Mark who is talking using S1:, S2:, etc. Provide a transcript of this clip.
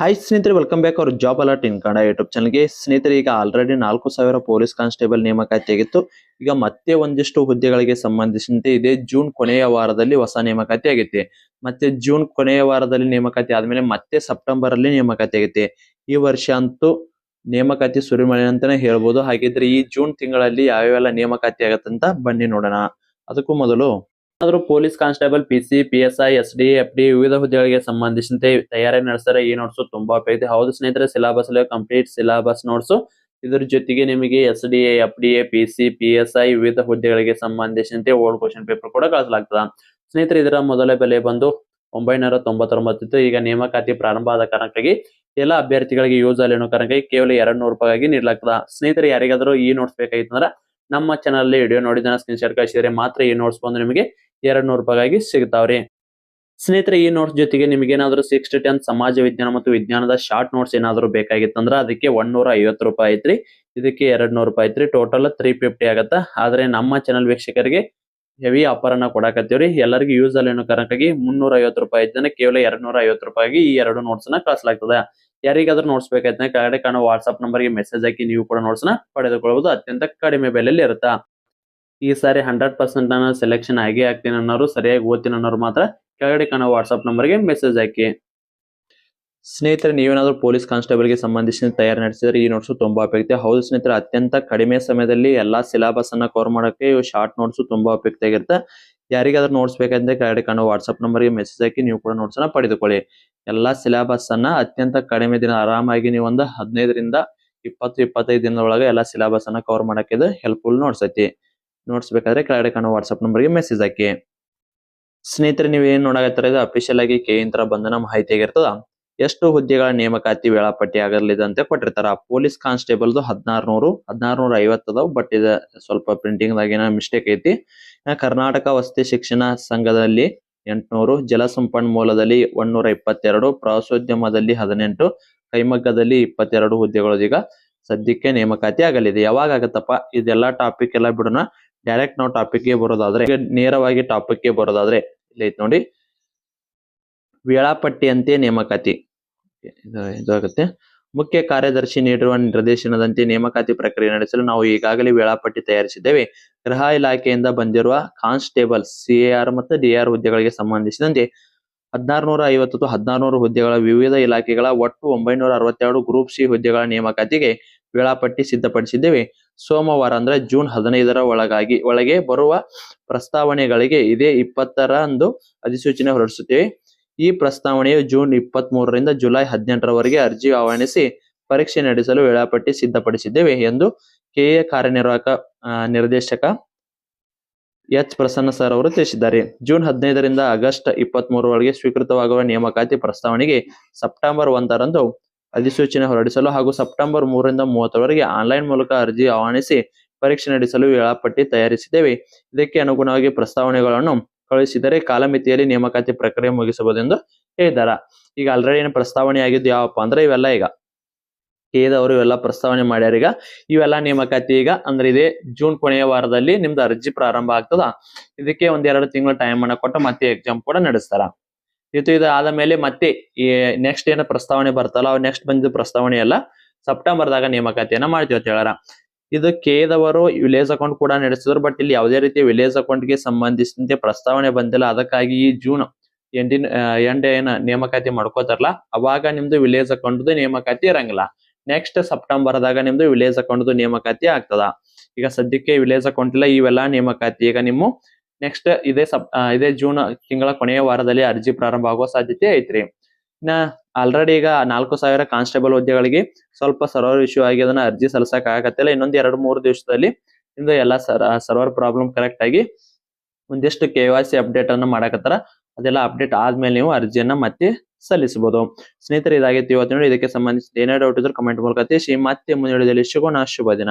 S1: Hi ಸ್ನೇಹಿತರೆ, welcome back hour job alert ಇನ್ Kannada YouTube ಚಾನಲ್ಗೆ. ಸ್ನೇಹಿತರೆ, ಈಗ ಆಲ್ರೆಡಿ 4,000 ಪೊಲೀಸ್ ಕಾನ್ಸ್ಟೇಬಲ್ ನೇಮಕಾತಿ ಆಗಿತ್ತು. ಈಗ ಮತ್ತೆ ಒಂದಿಷ್ಟು ಹುದ್ದೆಗಳಿಗೆ ಸಂಬಂಧಿಸಿದಂತೆ ಇದೇ ಜೂನ್ ಕೊನೆಯ ವಾರದಲ್ಲಿ ಹೊಸ ನೇಮಕಾತಿ ಆಗೈತೆ. ಮತ್ತೆ ಜೂನ್ ಕೊನೆಯ ವಾರದಲ್ಲಿ ನೇಮಕಾತಿ ಆದ್ಮೇಲೆ ಮತ್ತೆ ಸೆಪ್ಟೆಂಬರ್ ಅಲ್ಲಿ ನೇಮಕಾತಿ ಆಗೈತೆ. ಈ ವರ್ಷ ಅಂತೂ ನೇಮಕಾತಿ ಸುರಿಮಳೆ ಅಂತಾನೆ ಹೇಳ್ಬೋದು. ಹಾಗಿದ್ರೆ ಈ ಜೂನ್ ತಿಂಗಳಲ್ಲಿ ಯಾವ್ಯಾವೆಲ್ಲ ನೇಮಕಾತಿ ಆಗತ್ತಂತ ಬನ್ನಿ ನೋಡೋಣ. ಅದಕ್ಕೂ ಮೊದಲು police constable, PC, PSI, SD, FD ವಿವಿಧ ಹುದ್ದೆಗಳಿಗೆ ಸಂಬಂಧಿಸಿದಂತೆ ತಯಾರಿ ನಡೆಸ್ತಾರೆ. ಈ ನೋಟ್ಸ್ ತುಂಬಾ ಉಪಯುಕ್ತ. ಹೌದು ಸ್ನೇಹಿತರೆ, ಸಿಲೆಬಸ್ ಕಂಪ್ಲೀಟ್ ಸಿಲೆಬಸ್ ನೋಟ್ಸ್. ಇದ್ರ ಜೊತೆಗೆ ನಿಮಗೆ SDA, FDA, PC, PSI ವಿವಿಧ ಹುದ್ದೆಗಳಿಗೆ ಸಂಬಂಧಿಸಿದಂತೆ ಓಲ್ಡ್ ಕ್ವಶನ್ ಪೇಪರ್ ಕೂಡ ಕಳಿಸಲಾಗ್ತದ. ಸ್ನೇಹಿತರೆ, ಇದರ ಮೊದಲ ಬೆಲೆ ಬಂದು 999 ಇತ್ತು. ಈಗ ನೇಮಕಾತಿ ಪ್ರಾರಂಭ ಆದ ಕಾರಣಕ್ಕಾಗಿ ಎಲ್ಲ ಅಭ್ಯರ್ಥಿಗಳಿಗೆ ಯೂಸ್ ಅಲ್ಲಿ ಅನ್ನೋ ಕಾರಣಕ್ಕಾಗಿ ಕೇವಲ 200 ರೂಪಾಯಿಗಾಗಿ ನೀಡಲಾಗ್ತದ. ಸ್ನೇಹಿತರೆ, ಯಾರಿಗಾದ್ರೂ ಈ ನೋಟ್ಸ್ ಬೇಕಾಗಿತ್ತಂದ್ರೆ ನಮ್ಮ ಚಾನಲ್ ಅಲ್ಲಿ ವಿಡಿಯೋ ನೋಡಿದ ಸ್ಕ್ರೀನ್ ಶಾಟ್ ಕಳಿಸಿದ್ರೆ ಮಾತ್ರ ಈ ನೋಟ್ಸ್ ಬಂದು ನಿಮಗೆ 200 ರೂಪಾಯಿಗಾಗಿ ಸಿಗ್ತಾವ್ರಿ. ಸ್ನೇಹಿತರೆ, ಈ ನೋಟ್ಸ್ ಜೊತೆಗೆ ನಿಮಗೆ ಏನಾದ್ರು 6 to 10 ಸಮಾಜ ವಿಜ್ಞಾನ ಮತ್ತು ವಿಜ್ಞಾನದ ಶಾರ್ಟ್ ನೋಟ್ಸ್ ಏನಾದ್ರು ಬೇಕಾಗಿತ್ತಂದ್ರ ಅದಕ್ಕೆ 150 ರೂಪಾಯಿ ಐತ್ರಿ. ಇದಕ್ಕೆ 200 ರೂಪಾಯಿ ಐತ್ರಿ. ಟೋಟಲ್ 350 ಆಗತ್ತ. ಆದ್ರೆ ನಮ್ಮ ಚಾನಲ್ ವೀಕ್ಷಕರಿಗೆ ಹೆವಿ ಆಫರ್ ಅನ್ನ ಕೊಡಾಕತ್ತೀವ್ರಿ. ಎಲ್ಲರಿಗೂ ಯೂಸ್ ಅಲ್ಲಿ ಅನ್ನೋ ಕಾರಣಕ್ಕಾಗಿ 350 ರೂಪಾಯಿ ಇದ್ದಾನೆ ಕೇವಲ 250 ರೂಪಾಯಿಗೆ ಈ ಎರಡು ನೋಟ್ಸ್ ನ ಕಳಿಸಲಾಗ್ತದೆ. ಯಾರಿಗಾದ್ರೂ ನೋಟ್ಸ್ ಬೇಕಾಯ್ತಾನೆ ಕೆಳಗಡೆ ಕಾಣೋ ವಾಟ್ಸ್ಆಪ್ ನಂಬರ್ ಗೆ ಮೆಸೇಜ್ ಹಾಕಿ ನೀವು ಕೂಡ ನೋಟ್ಸ್ ನ ಪಡೆದುಕೊಳ್ಳಬಹುದು. ಅತ್ಯಂತ ಕಡಿಮೆ ಬೆಲೆಯಲ್ಲಿ ಇರುತ್ತಾ. ಈ ಸಾರಿ 100% ನಾನು ಸೆಲೆಕ್ಷನ್ ಆಗೇ ಆಗ್ತೀನಿ ಅನ್ನೋರು, ಸರಿಯಾಗಿ ಓದ್ತೀನಿ ಅನ್ನೋರು ಮಾತ್ರ ಕೆಳಗಡೆ ಕಾಣೋ ವಾಟ್ಸ್ಆಪ್ ನಂಬರ್ಗೆ ಮೆಸೇಜ್ ಹಾಕಿ. ಸ್ನೇಹಿತರೆ, ನೀವೇನಾದ್ರೂ ಪೊಲೀಸ್ ಕಾನ್ಸ್ಟೇಬಲ್ ಗೆ ಸಂಬಂಧಿಸಿದ ತಯಾರಿ ನಡೆಸಿದ್ರೆ ಈ ನೋಟ್ಸ್ ತುಂಬಾ ಉಪಯುಕ್ತ. ಹೌದು ಸ್ನೇಹಿತರೆ, ಅತ್ಯಂತ ಕಡಿಮೆ ಸಮಯದಲ್ಲಿ ಎಲ್ಲಾ ಸಿಲೆಬಸ್ ಅನ್ನ ಕವರ್ ಮಾಡಕ್ಕೆ ಇವು ಶಾರ್ಟ್ ನೋಟ್ಸ್ ತುಂಬಾ ಉಪಯುಕ್ತ ಆಗಿರುತ್ತೆ. ಯಾರಿಗಾದ್ರೂ ನೋಟ್ಸ್ ಬೇಕಂದ್ರೆ ಕೆಳಗಡೆ ಕಾಣೋ ವಾಟ್ಸ್ಆಪ್ ನಂಬರ್ಗೆ ಮೆಸೇಜ್ ಹಾಕಿ ನೀವು ಕೂಡ ನೋಟ್ಸ್ ಅನ್ನ ಪಡೆದುಕೊಳ್ಳಿ. ಎಲ್ಲಾ ಸಿಲೆಬಸ್ ಅನ್ನ ಅತ್ಯಂತ ಕಡಿಮೆ ದಿನ ಆರಾಮಾಗಿ ನೀವು ಒಂದು 15 ರಿಂದ 20-25 ದಿನದೊಳಗೆ ಎಲ್ಲಾ ಸಿಲೆಬಸ್ ಅನ್ನ ಕವರ್ ಮಾಡಕ್ಕೆ ಇದು ಹೆಲ್ಪ್ಫುಲ್ ನೋಟ್ಸ್ ಐತಿ. ನೋಟ್ಸ್ ಬೇಕಾದ್ರೆ ಕೆಳಗಡೆ ಕಾಣೋ ವಾಟ್ಸ್ಆಪ್ ನಂಬರ್ಗೆ ಮೆಸೇಜ್ ಹಾಕಿ. ಸ್ನೇಹಿತರೆ, ನೀವು ಏನ್ ನೋಡಾಕತ್ತರ ಇದು ಅಫಿಷಿಯಲ್ ಆಗಿ ಕೇಂದ್ರ ಬಂಧನ ಮಾಹಿತಿ ಆಗಿರ್ತದ. ಎಷ್ಟು ಹುದ್ದೆಗಳ ನೇಮಕಾತಿ ವೇಳಾಪಟ್ಟಿ ಆಗಲಿದೆ ಅಂತ ಕೊಟ್ಟಿರ್ತಾರ. ಪೊಲೀಸ್ ಕಾನ್ಸ್ಟೇಬಲ್ 1650 ಅದಾವ. ಬಟ್ ಇದ ಸ್ವಲ್ಪ ಪ್ರಿಂಟಿಂಗ್ ದಾಗ ಏನೋ ಮಿಸ್ಟೇಕ್ ಐತಿ. ಕರ್ನಾಟಕ ವಸತಿ ಶಿಕ್ಷಣ ಸಂಘದಲ್ಲಿ 800, ಜಲಸಂಪನ್ಮೂಲದಲ್ಲಿ 122, ಪ್ರವಾಸೋದ್ಯಮದಲ್ಲಿ 18, ಕೈಮಗ್ಗದಲ್ಲಿ 22 ಹುದ್ದೆಗಳು ಈಗ ಸದ್ಯಕ್ಕೆ ನೇಮಕಾತಿ ಆಗಲಿದೆ. ಯಾವಾಗ ಆಗತ್ತಪ್ಪ ಇದೆಲ್ಲಾ ಟಾಪಿಕ್ ಎಲ್ಲ ಬಿಡೋಣ. ಡೈರೆಕ್ಟ್ ನಾವು ಟಾಪಿಕ್ ಗೆ ಬರೋದಾದ್ರೆ, ನೇರವಾಗಿ ಟಾಪಿಕ್ ಗೆ ಬರೋದಾದ್ರೆ ಇಲ್ಲಿ ಐತಿ ನೋಡಿ, ವೇಳಾಪಟ್ಟಿಯಂತೆ ನೇಮಕಾತಿ ಇದಾಗುತ್ತೆ. ಮುಖ್ಯ ಕಾರ್ಯದರ್ಶಿ ನೀಡಿರುವ ನಿರ್ದೇಶನದಂತೆ ನೇಮಕಾತಿ ಪ್ರಕ್ರಿಯೆ ನಡೆಸಲು ನಾವು ಈಗಾಗಲೇ ವೇಳಾಪಟ್ಟಿ ತಯಾರಿಸಿದ್ದೇವೆ. ಗೃಹ ಇಲಾಖೆಯಿಂದ ಬಂದಿರುವ ಕಾನ್ಸ್ಟೇಬಲ್, CAR ಮತ್ತು DR ಹುದ್ದೆಗಳಿಗೆ ಸಂಬಂಧಿಸಿದಂತೆ 1650 1600 ಹುದ್ದೆಗಳ ವಿವಿಧ ಇಲಾಖೆಗಳ ಒಟ್ಟು 962 ಗ್ರೂಪ್ C ಹುದ್ದೆಗಳ ನೇಮಕಾತಿಗೆ ವೇಳಾಪಟ್ಟಿ ಸಿದ್ಧಪಡಿಸಿದ್ದೇವೆ. ಸೋಮವಾರ ಅಂದ್ರೆ ಜೂನ್ 15ರ ಒಳಗೆ ಬರುವ ಪ್ರಸ್ತಾವನೆಗಳಿಗೆ ಇದೇ 20ರಂದು ಅಧಿಸೂಚನೆ ಹೊರಡಿಸುತ್ತೇವೆ. ಈ ಪ್ರಸ್ತಾವನೆಯು ಜೂನ್ 23ರಿಂದ ಜುಲೈ 18ರವರೆಗೆ ಅರ್ಜಿ ಆಹ್ವಾನಿಸಿ ಪರೀಕ್ಷೆ ನಡೆಸಲು ವೇಳಾಪಟ್ಟಿ ಸಿದ್ಧಪಡಿಸಿದ್ದೇವೆ ಎಂದು KA ಕಾರ್ಯನಿರ್ವಾಹಕ ನಿರ್ದೇಶಕ H ಪ್ರಸನ್ನ ಸರ್ ಅವರು ತಿಳಿಸಿದ್ದಾರೆ. ಜೂನ್ 15ರಿಂದ ಆಗಸ್ಟ್ 23ರವರೆಗೆ ಸ್ವೀಕೃತವಾಗುವ ನೇಮಕಾತಿ ಪ್ರಸ್ತಾವನೆಗೆ ಸೆಪ್ಟೆಂಬರ್ 1ರಂದು ಅಧಿಸೂಚನೆ ಹೊರಡಿಸಲು ಹಾಗೂ ಸೆಪ್ಟೆಂಬರ್ 3ರಿಂದ 30ರವರೆಗೆ ಆನ್ಲೈನ್ ಮೂಲಕ ಅರ್ಜಿ ಆಹ್ವಾನಿಸಿ ಪರೀಕ್ಷೆ ನಡೆಸಲು ವೇಳಾಪಟ್ಟಿ ತಯಾರಿಸಿದ್ದೇವೆ. ಇದಕ್ಕೆ ಅನುಗುಣವಾಗಿ ಪ್ರಸ್ತಾವನೆಗಳನ್ನು ಕಳುಹಿಸಿದರೆ ಕಾಲಮಿತಿಯಲ್ಲಿ ನೇಮಕಾತಿ ಪ್ರಕ್ರಿಯೆ ಮುಗಿಸಬಹುದು ಎಂದು ಹೇಳಿದ್ದಾರೆ. ಈಗ ಆಲ್ರೆಡಿ ಏನು ಪ್ರಸ್ತಾವನೆ ಆಗಿದ್ದು ಯಾವಪ್ಪ ಅಂದ್ರೆ ಇವೆಲ್ಲ ಈಗ ಕೇದವರು ಇವೆಲ್ಲ ಪ್ರಸ್ತಾವನೆ ಮಾಡ್ಯಾರ. ಈಗ ಇವೆಲ್ಲ ನೇಮಕಾತಿ ಈಗ ಅಂದ್ರೆ ಇದೇ ಜೂನ್ ಕೊನೆಯ ವಾರದಲ್ಲಿ ನಿಮ್ದು ಅರ್ಜಿ ಪ್ರಾರಂಭ ಆಗ್ತದ. ಇದಕ್ಕೆ 1-2 ತಿಂಗಳ ಟೈಮ್ ಅನ್ನ ಕೊಟ್ಟು ಮತ್ತೆ ಎಕ್ಸಾಮ್ ಕೂಡ ನಡೆಸ್ತಾರ. ಇದು ಆದ ಮೇಲೆ ಮತ್ತೆ ಈ ನೆಕ್ಸ್ಟ್ ಏನ ಪ್ರಸ್ತಾವನೆ ಬರ್ತಲ್ಲ, ಅವ್ ನೆಕ್ಸ್ಟ್ ಬಂದಿದ್ದ ಪ್ರಸ್ತಾವನೆ ಎಲ್ಲ ಸೆಪ್ಟೆಂಬರ್ದಾಗ ನೇಮಕಾತಿಯನ್ನ ಮಾಡ್ತೀವಿ ಅಂತ ಹೇಳಾರ. ಇದು ಕೇದವರು ವಿಲೇಜ್ ಅಕೌಂಟ್ ಕೂಡ ನಡೆಸಿದ್ರು. ಬಟ್ ಇಲ್ಲಿ ಯಾವುದೇ ರೀತಿಯ ವಿಲೇಜ್ ಅಕೌಂಟ್ ಗೆ ಸಂಬಂಧಿಸಿದಂತೆ ಪ್ರಸ್ತಾವನೆ ಬಂದಿಲ್ಲ. ಅದಕ್ಕಾಗಿ ಈ ಜೂನ್ ಎಂಡ್ ಏನ ನೇಮಕಾತಿ ಮಾಡ್ಕೋತಾರಲ್ಲ ಅವಾಗ ನಿಮ್ದು ವಿಲೇಜ್ ಅಕೌಂಟ್ ನೇಮಕಾತಿ ಇರಂಗಿಲ್ಲ. ನೆಕ್ಸ್ಟ್ ಸೆಪ್ಟೆಂಬರ್ದಾಗ ನಿಮ್ದು ವಿಲೇಜ್ ಅಕೌಂಟ್ ನೇಮಕಾತಿ ಆಗ್ತದ. ಈಗ ಸದ್ಯಕ್ಕೆ ವಿಲೇಜ್ ಅಕೌಂಟ್ ಇಲ್ಲ. ಇವೆಲ್ಲಾ ನೇಮಕಾತಿ ಈಗ ನಿಮ್ಮ ನೆಕ್ಸ್ಟ್ ಇದೇ ಜೂನ್ ತಿಂಗಳ ಕೊನೆಯ ವಾರದಲ್ಲಿ ಅರ್ಜಿ ಪ್ರಾರಂಭ ಆಗುವ ಸಾಧ್ಯತೆ ಐತ್ರಿ. ಇನ್ನ ಆಲ್ರೆಡಿ ಈಗ 4000 ಕಾನ್ಸ್ಟೇಬಲ್ ಹುದ್ದೆಗಳಿಗೆ ಸ್ವಲ್ಪ ಸರ್ವರ್ ಇಶ್ಯೂ ಆಗಿ ಅದನ್ನ ಅರ್ಜಿ ಸಲ್ಲಿಸಕ್ ಆಗತ್ತಿಲ್ಲ. ಇನ್ನೊಂದು 2-3 ದಿವಸದಲ್ಲಿ ನಿಮ್ದು ಎಲ್ಲಾ ಸರ್ವರ್ ಪ್ರಾಬ್ಲಮ್ ಕರೆಕ್ಟ್ ಆಗಿ ಒಂದಿಷ್ಟು KYC ಅಪ್ಡೇಟ್ ಅನ್ನ ಮಾಡಕತ್ತಾರ. ಅದೆಲ್ಲ ಅಪ್ಡೇಟ್ ಆದ್ಮೇಲೆ ನೀವು ಅರ್ಜಿಯನ್ನ ಮತ್ತೆ ಸಲ್ಲಿಸಬಹುದು. ಸ್ನೇಹಿತರೆ, ಇದಾಗಿತ್ತು ಇವತ್ತು ನೋಡಿ. ಇದಕ್ಕೆ ಸಂಬಂಧಿಸಿದ ಏನೇ ಡೌಟ್ ಇದ್ರೆ ಕಮೆಂಟ್ ಮೂಲಕ ತಿಳಿಸಿ. ಮತ್ತೆ ಮುಂದಿನ ವಿಡಿಯೋದಲ್ಲಿ ಸಿಗೋಣ. ಶುಭ ದಿನ.